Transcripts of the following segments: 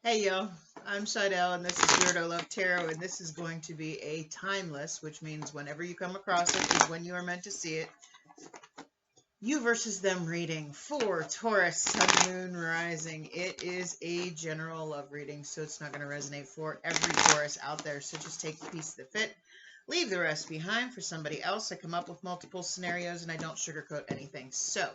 Hey yo, I'm Seidel and this is Weirdo Love Tarot, and this is going to be a timeless, which means whenever you come across it is when you are meant to see it. You versus them reading for Taurus, Sun, Moon, Rising. It is a general love reading, so it's not going to resonate for every Taurus out there. So just take the piece that fit, leave the rest behind for somebody else. I come up with multiple scenarios and I don't sugarcoat anything. So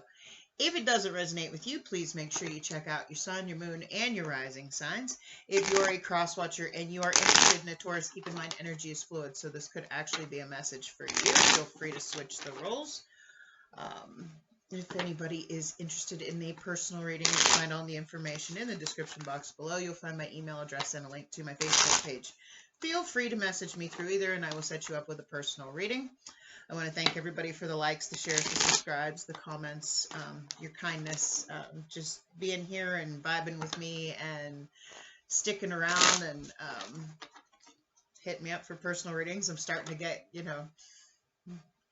if it doesn't resonate with you, please make sure you check out your sun, your moon, and your rising signs. If you're a cross watcher and you are interested in a Taurus, keep in mind energy is fluid, so this could actually be a message for you. Feel free to switch the roles. If anybody is interested in a personal reading, you'll find all the information in the description box below. You'll find my email address and a link to my Facebook page. Feel free to message me through either, and I will set you up with a personal reading. I want to thank everybody for the likes, the shares, the subscribes, the comments, your kindness, just being here and vibing with me and sticking around and hitting me up for personal readings. I'm starting to get,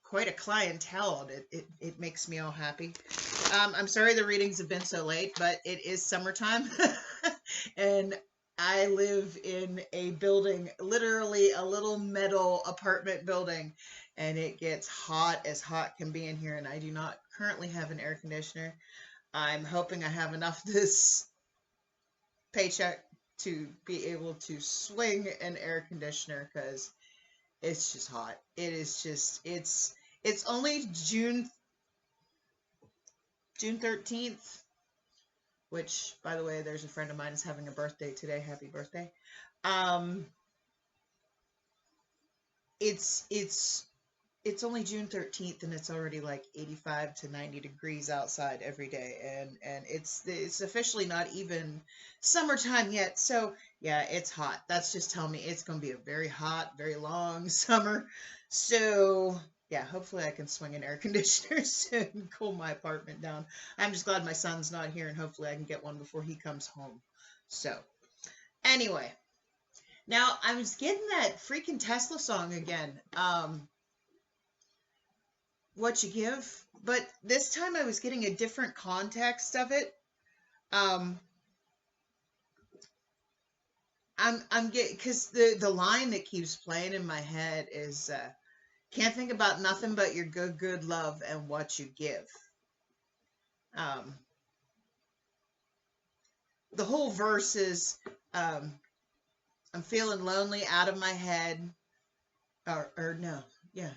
quite a clientele. It makes me all happy. I'm sorry the readings have been so late, but it is summertime and I live in a building, literally a little metal apartment building, and it gets hot as hot can be in here, and I do not currently have an air conditioner. I'm hoping I have enough this paycheck to be able to swing an air conditioner because it's just hot. It is just it's only June 13th, which, by the way, there's a friend of mine is having a birthday today. Happy birthday. Um, it's only June 13th and it's already like 85 to 90 degrees outside every day, and it's officially not even summertime yet. So, yeah, it's hot. That's just telling me it's going to be a very hot, very long summer. So, yeah, hopefully I can swing an air conditioner soon and cool my apartment down. I'm just glad my son's not here and hopefully I can get one before he comes home. So, anyway, now I was getting that freaking Tesla song again. What you give, but this time I was getting a different context of it. Um, I'm getting, because the line that keeps playing in my head is can't think about nothing but your good love and what you give. Um, the whole verse is I'm feeling lonely out of my head, or no, yeah,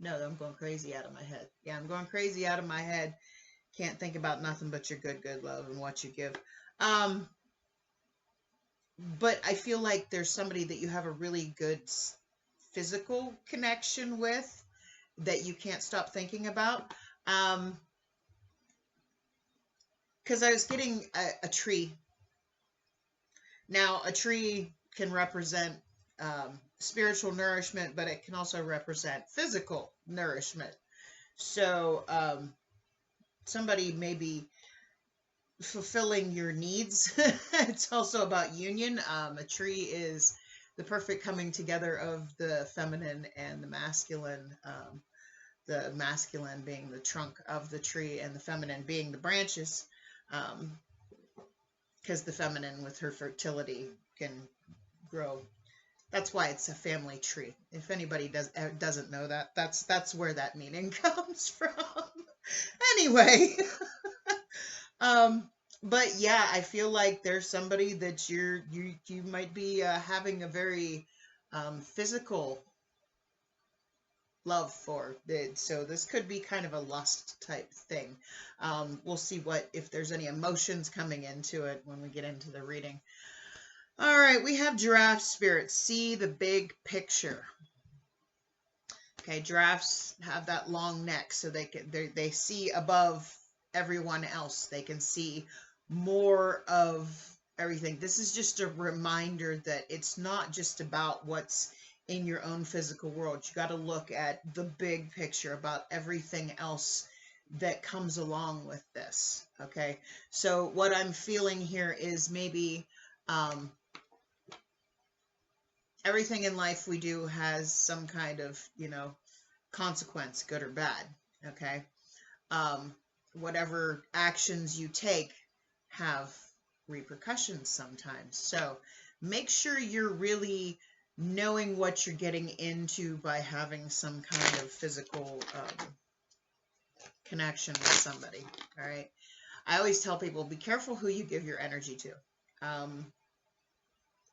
no, I'm going crazy out of my head. Yeah, I'm going crazy out of my head. Can't think about nothing but your good love and what you give. Um, but I feel like there's somebody that you have a really good physical connection with that you can't stop thinking about. Because I was getting a tree. Now, a tree can represent spiritual nourishment, but it can also represent physical nourishment. So, somebody may be fulfilling your needs. It's also about union. A tree is the perfect coming together of the feminine and the masculine being the trunk of the tree and the feminine being the branches, because the feminine with her fertility can grow. That's why it's a family tree. If anybody doesn't know that, that's where that meaning comes from. Anyway, um, but yeah, I feel like there's somebody that you might be having a very physical love for. So this could be kind of a lust type thing. We'll see if there's any emotions coming into it when we get into the reading. All right, we have giraffe spirit. See the big picture. Okay, giraffes have that long neck, so they see above everyone else. They can see more of everything. This is just a reminder that it's not just about what's in your own physical world. You got to look at the big picture about everything else that comes along with this. Okay, so what I'm feeling here is maybe everything in life we do has some kind of, consequence, good or bad. Okay. Whatever actions you take have repercussions sometimes. So make sure you're really knowing what you're getting into by having some kind of physical connection with somebody. All right. I always tell people, be careful who you give your energy to.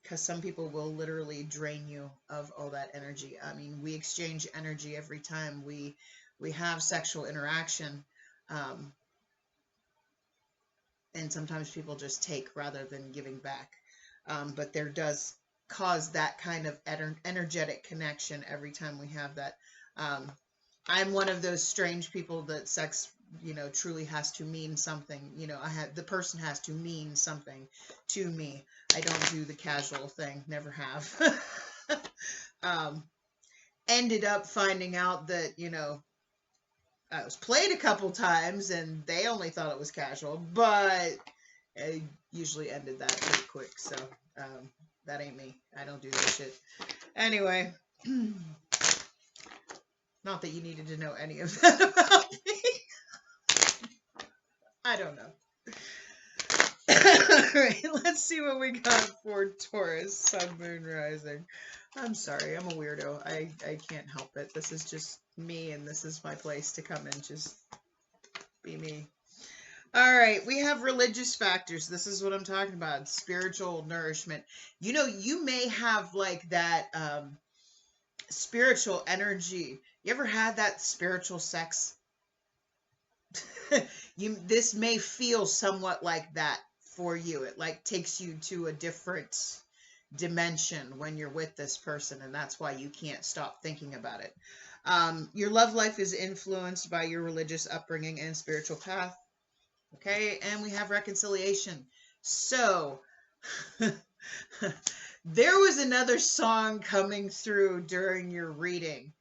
Because some people will literally drain you of all that energy. I mean, we exchange energy every time we have sexual interaction. And sometimes people just take rather than giving back. But there does cause that kind of energetic connection every time we have that. I'm one of those strange people that sex, truly has to mean something. The person has to mean something to me. I don't do the casual thing, never have. Ended up finding out that, I was played a couple times and they only thought it was casual, but I usually ended that pretty quick. So that ain't me. I don't do that shit. Anyway, not that you needed to know any of that about me. I don't know. All right, let's see what we got for Taurus, Sun, Moon, Rising. I'm sorry, I'm a weirdo. I can't help it. This is just me, and this is my place to come and just be me. All right, we have religious factors. This is what I'm talking about. Spiritual nourishment. You may have like that spiritual energy. You ever had that spiritual sex? This may feel somewhat like that for you. It like takes you to a different dimension when you're with this person, and that's why you can't stop thinking about it. Your love life is influenced by your religious upbringing and spiritual path. Okay, and we have reconciliation. So there was another song coming through during your reading.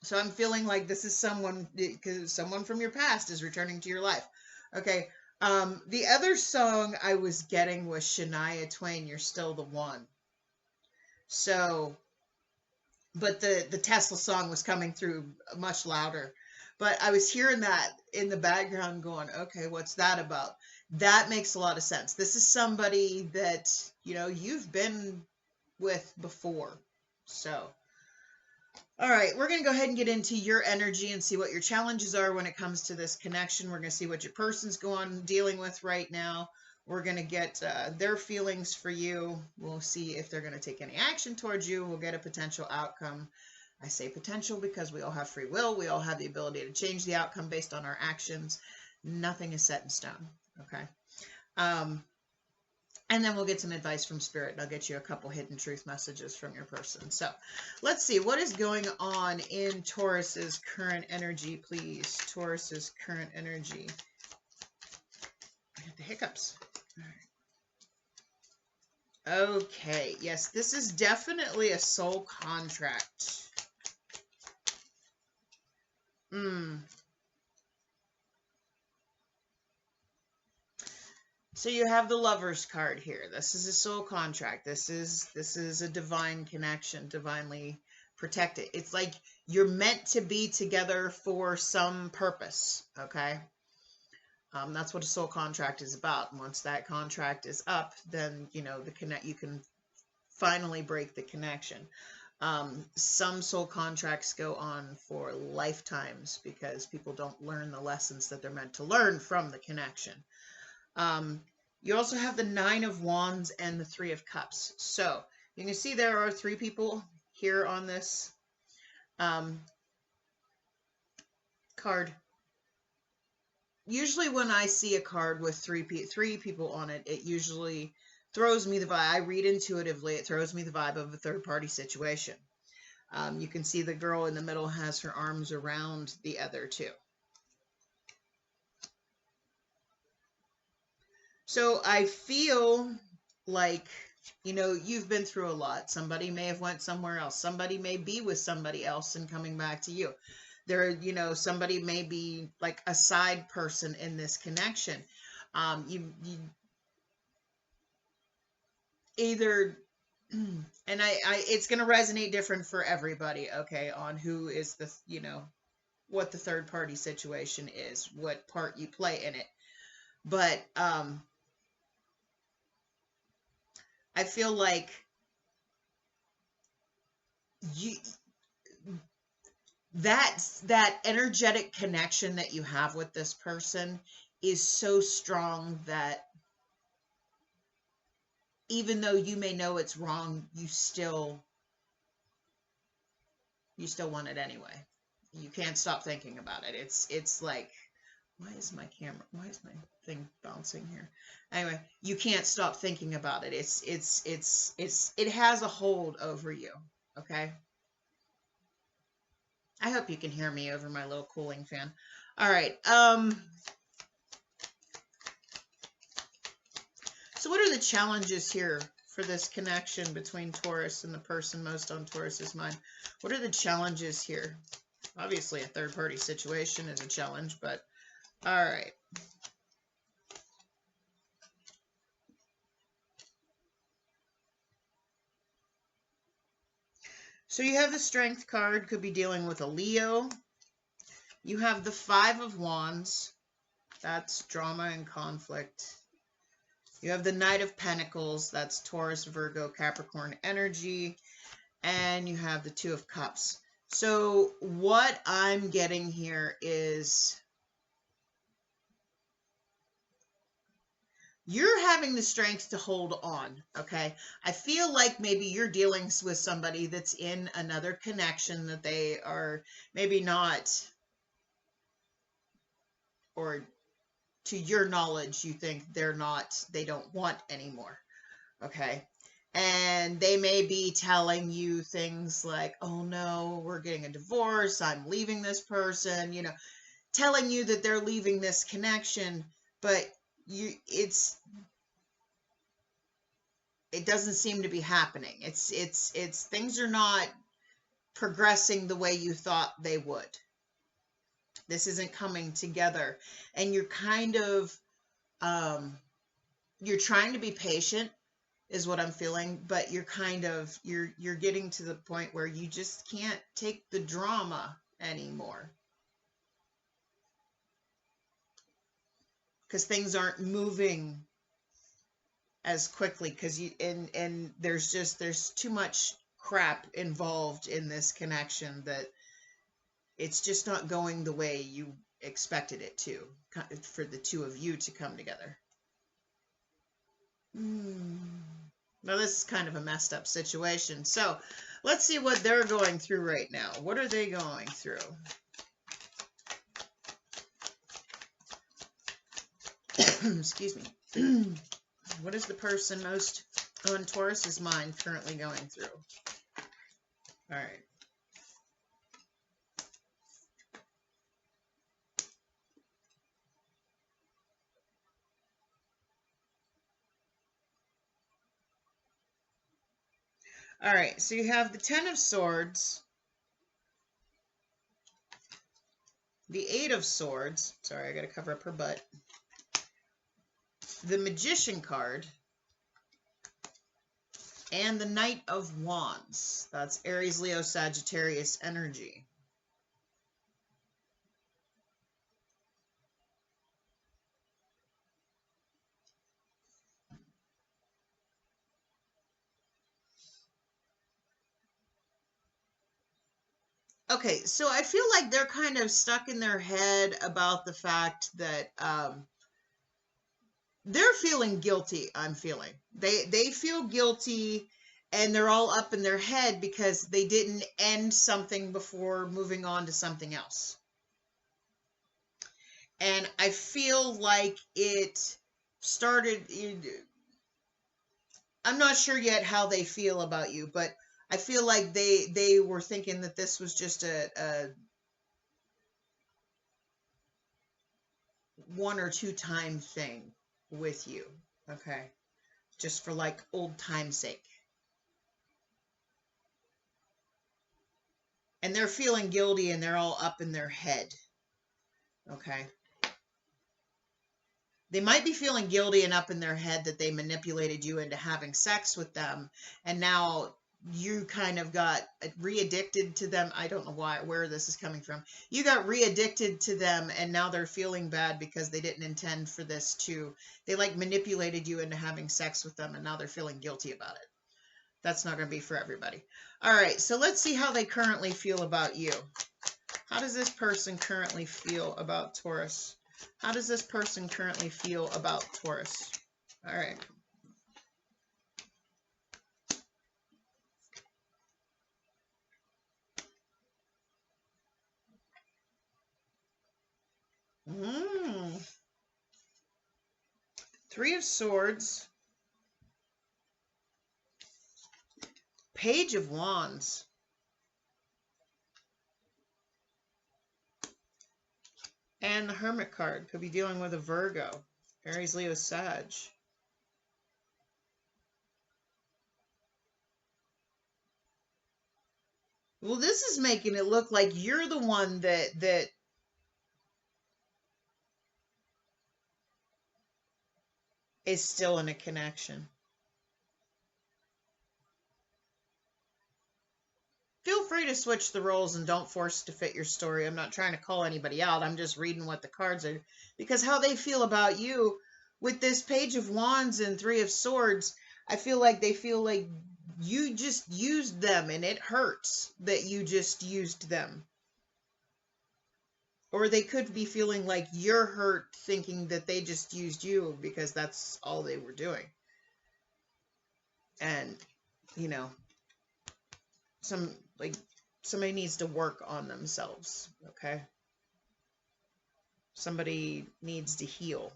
So I'm feeling like this is someone from your past is returning to your life. Okay. The other song I was getting was Shania Twain, You're Still the One. So, but the Tesla song was coming through much louder. But I was hearing that in the background going, okay, what's that about? That makes a lot of sense. This is somebody that, you've been with before. So, all right, we're going to go ahead and get into your energy and see what your challenges are when it comes to this connection. We're going to see what your person's dealing with right now. We're going to get their feelings for you. We'll see if they're going to take any action towards you. We'll get a potential outcome. I say potential because we all have free will. We all have the ability to change the outcome based on our actions. Nothing is set in stone, okay? And then we'll get some advice from Spirit, and I'll get you a couple hidden truth messages from your person. So let's see. What is going on in Taurus's current energy, please? Taurus's current energy. I got the hiccups. All right. Okay. Yes, this is definitely a soul contract. So you have the Lover's card here. This is a soul contract. This is a divine connection, divinely protected. It's like you're meant to be together for some purpose, okay? That's what a soul contract is about. Once that contract is up, then you can finally break the connection. Some soul contracts go on for lifetimes because people don't learn the lessons that they're meant to learn from the connection. You also have the Nine of Wands and the Three of Cups. So you can see there are 3 people here on this card. Usually when I see a card with 3 people on it, it usually throws me the vibe. I read intuitively. It throws me the vibe of a third-party situation. You can see the girl in the middle has her arms around the other 2. So I feel like, you've been through a lot. Somebody may have went somewhere else. Somebody may be with somebody else and coming back to you. Somebody may be like a side person in this connection. You either, and it's going to resonate different for everybody, okay, on who is what the third party situation is, what part you play in it. But I feel like you that energetic connection that you have with this person is so strong that even though you may know it's wrong, you still want it anyway. You can't stop thinking about it. It's like, why is my thing bouncing here? Anyway, you can't stop thinking about it. It has a hold over you. Okay. I hope you can hear me over my little cooling fan. All right. So what are the challenges here for this connection between Taurus and the person most on Taurus's mind? What are the challenges here? Obviously, a third-party situation is a challenge, but all right. So you have the Strength card, could be dealing with a Leo. You have the Five of Wands. That's drama and conflict. You have the Knight of Pentacles. That's Taurus, Virgo, Capricorn energy. And you have the Two of Cups. So what I'm getting here is you're having the strength to hold on, okay? I feel like maybe you're dealing with somebody that's in another connection that they are maybe not, or to your knowledge, you think they don't want anymore, okay? And they may be telling you things like, oh no, we're getting a divorce, I'm leaving this person, you know, telling you that they're leaving this connection, but it doesn't seem to be happening. It's things are not progressing the way you thought they would. This isn't coming together, and you're kind of you're trying to be patient is what I'm feeling, but you're kind of you're getting to the point where you just can't take the drama anymore, because things aren't moving as quickly, because you and there's too much crap involved in this connection that it's just not going the way you expected it to, for the two of you to come together. Now this is kind of a messed up situation, so let's see what they're going through right now. What are they going through? Excuse me. What is the person most on Taurus's mind currently going through? All right. All right, so you have the Ten of Swords, the Eight of Swords. Sorry, I got to cover up her butt. The Magician card, and the Knight of Wands. That's Aries, Leo, Sagittarius energy. Okay, so I feel like they're kind of stuck in their head about the fact that they're feeling guilty. I'm feeling they feel guilty, and they're all up in their head because they didn't end something before moving on to something else. And I feel like it started. I'm not sure yet how they feel about you, but I feel like they were thinking that this was just a one or two time thing with you, okay? Just for like old time's sake. And they're feeling guilty, and they're all up in their head, okay? They might be feeling guilty and up in their head that they manipulated you into having sex with them, and now you kind of got re-addicted to them. I don't know where this is coming from. You got re-addicted to them, and now they're feeling bad because they didn't intend for this to, they like manipulated you into having sex with them, and now they're feeling guilty about it. That's not going to be for everybody. All right, so let's see how they currently feel about you. How does this person currently feel about Taurus? How does this person currently feel about Taurus? All right. Three of Swords. Page of Wands. And the Hermit card. Could be dealing with a Virgo. Aries, Leo, Sag. Well, this is making it look like you're the one that is still in a connection. Feel free to switch the roles and don't force it to fit your story. I'm not trying to call anybody out. I'm just reading what the cards are. Because how they feel about you with this Page of Wands and Three of Swords, I feel like they feel like you just used them and it hurts that you just used them. Or they could be feeling like you're hurt thinking that they just used you because that's all they were doing. And, you know, somebody needs to work on themselves, okay? Somebody needs to heal.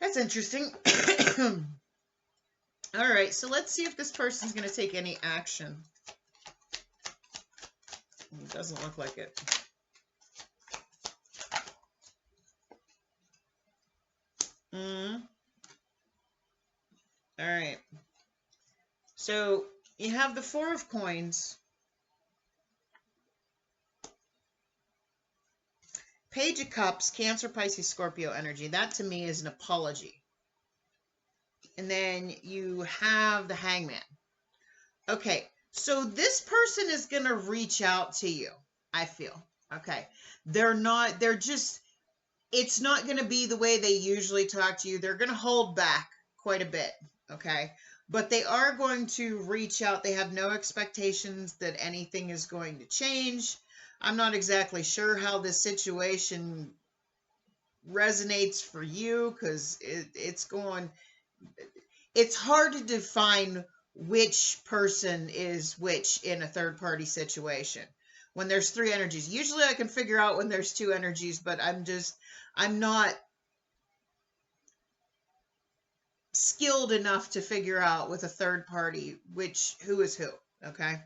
That's interesting. All right, so let's see if this person's going to take any action. It doesn't look like it. All right. So you have the Four of Coins. Page of Cups, Cancer, Pisces, Scorpio energy. That to me is an apology. And then you have the Hangman. Okay, so this person is going to reach out to you, I feel. Okay, it's not going to be the way they usually talk to you. They're going to hold back quite a bit, okay? But they are going to reach out. They have no expectations that anything is going to change. I'm not exactly sure how this situation resonates for you because it's hard to define which person is which in a third-party situation when there's three energies. Usually I can figure out when there's two energies, but I'm not skilled enough to figure out with a third party who is who, okay?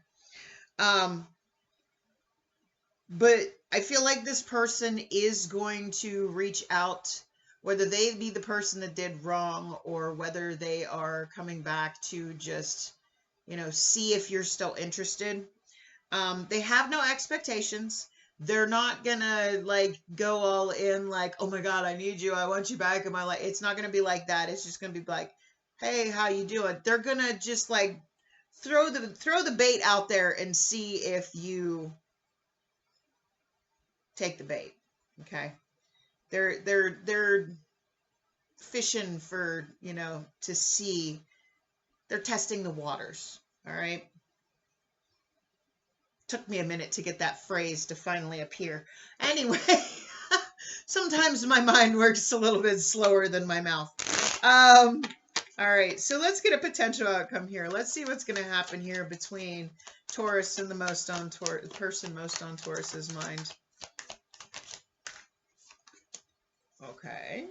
But I feel like this person is going to reach out, whether they be the person that did wrong or whether they are coming back to just, see if you're still interested. They have no expectations. They're not gonna go all in like, oh my God, I need you. I want you back in my life. It's not gonna be like that. It's just gonna be like, hey, how you doing? They're gonna just throw the bait out there and see if you take the bait. Okay. They're fishing for, to see. They're testing the waters. All right. Took me a minute to get that phrase to finally appear. Anyway, sometimes my mind works a little bit slower than my mouth. All right, so let's get a potential outcome here. Let's see what's going to happen here between Taurus and the person most on Taurus's mind. Okay.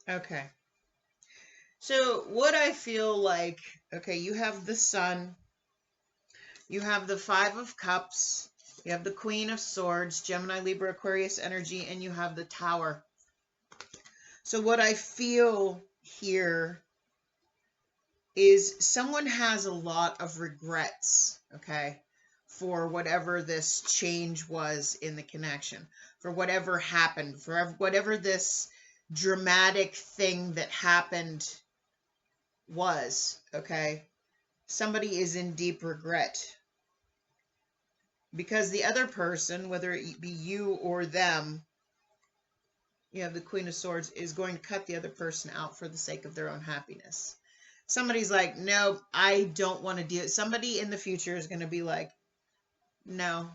Okay. So what I feel like, okay, you have the Sun, You have the Five of Cups. You have the Queen of Swords, Gemini, Libra, Aquarius energy, and you have the Tower. So what I feel here is someone has a lot of regrets, okay, for whatever this change was in the connection, for whatever happened, for whatever this dramatic thing that happened was, okay? Somebody is in deep regret because the other person, whether it be you or them, you have the Queen of Swords, is going to cut the other person out for the sake of their own happiness. Somebody's like, no, I don't want to deal. Somebody in the future is going to be like, no,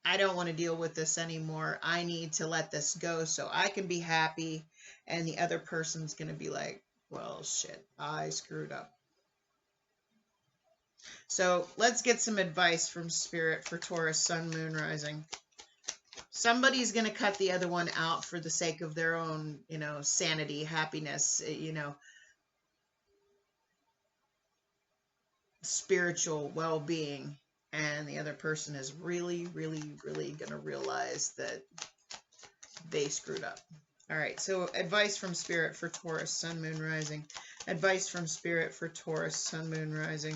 I don't want to deal with this anymore. I need to let this go so I can be happy. And the other person's going to be like, well, shit, I screwed up. So let's get some advice from Spirit for Taurus, Sun, Moon, Rising. Somebody's going to cut the other one out for the sake of their own, sanity, happiness, spiritual well-being. And the other person is really, really, really going to realize that they screwed up. All right, so advice from Spirit for Taurus, Sun, Moon, Rising. Advice from Spirit for Taurus, Sun, Moon, Rising.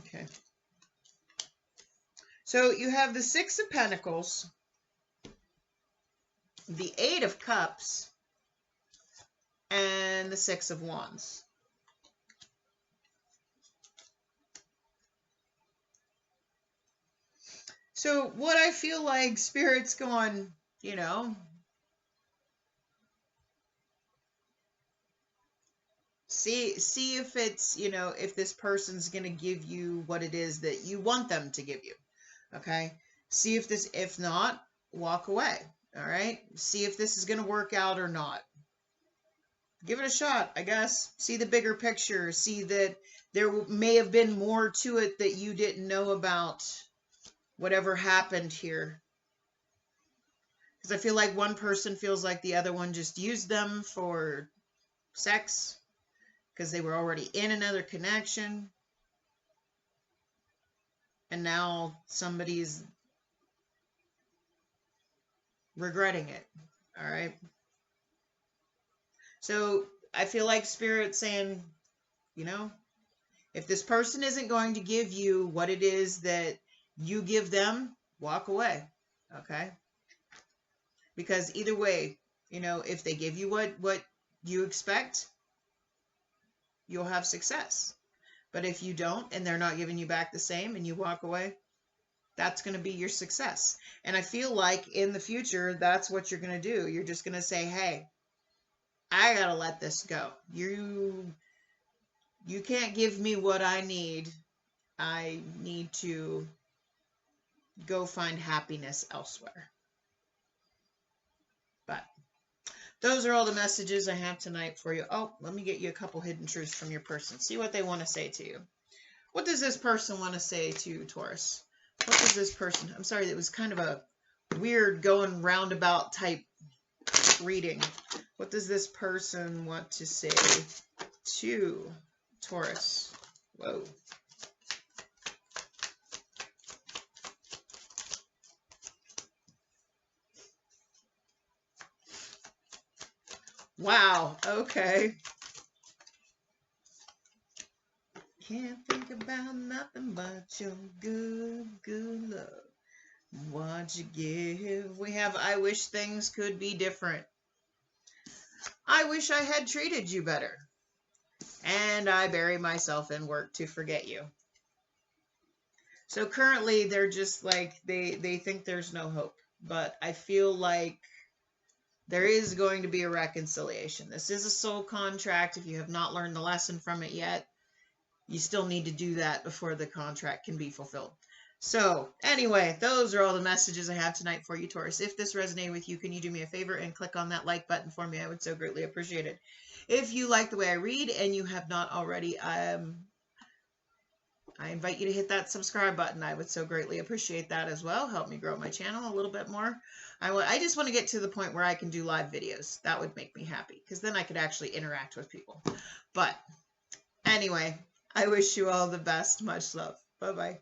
Okay. So you have the Six of Pentacles, the Eight of Cups, and the Six of Wands. So what I feel like Spirit's going, see if it's, if this person's going to give you what it is that you want them to give you. Okay. See if not, walk away. All right. See if this is going to work out or not. Give it a shot, I guess. See the bigger picture. See that there may have been more to it that you didn't know about, whatever happened here. Because I feel like one person feels like the other one just used them for sex because they were already in another connection. And now somebody's regretting it. All right. So I feel like Spirit's saying, if this person isn't going to give you what it is that you give them, walk away. Okay. Because either way, if they give you what you expect, you'll have success. But if you don't, and they're not giving you back the same, and you walk away, that's going to be your success. And I feel like in the future, that's what you're going to do. You're just going to say, hey, I got to let this go. You can't give me what I need. I need to go find happiness elsewhere. But those are all the messages I have tonight for you. Oh, let me get you a couple hidden truths from your person. See what they want to say to you. What does this person want to say to Taurus? What does this person... I'm sorry, it was kind of a weird going roundabout type reading. What does this person want to say to Taurus? Whoa. Wow, okay. Can't think about nothing but your good love. What you give. We have, I wish things could be different. I wish I had treated you better. And I bury myself in work to forget you. So currently they're just like, they think there's no hope. But I feel like there is going to be a reconciliation. This is a soul contract. If you have not learned the lesson from it yet, you still need to do that before the contract can be fulfilled. So anyway, those are all the messages I have tonight for you, Taurus. If this resonated with you, can you do me a favor and click on that like button for me? I would so greatly appreciate it. If you like the way I read and you have not already, I invite you to hit that subscribe button. I would so greatly appreciate that as well. Help me grow my channel a little bit more. I just want to get to the point where I can do live videos. That would make me happy because then I could actually interact with people. But anyway, I wish you all the best. Much love. Bye-bye.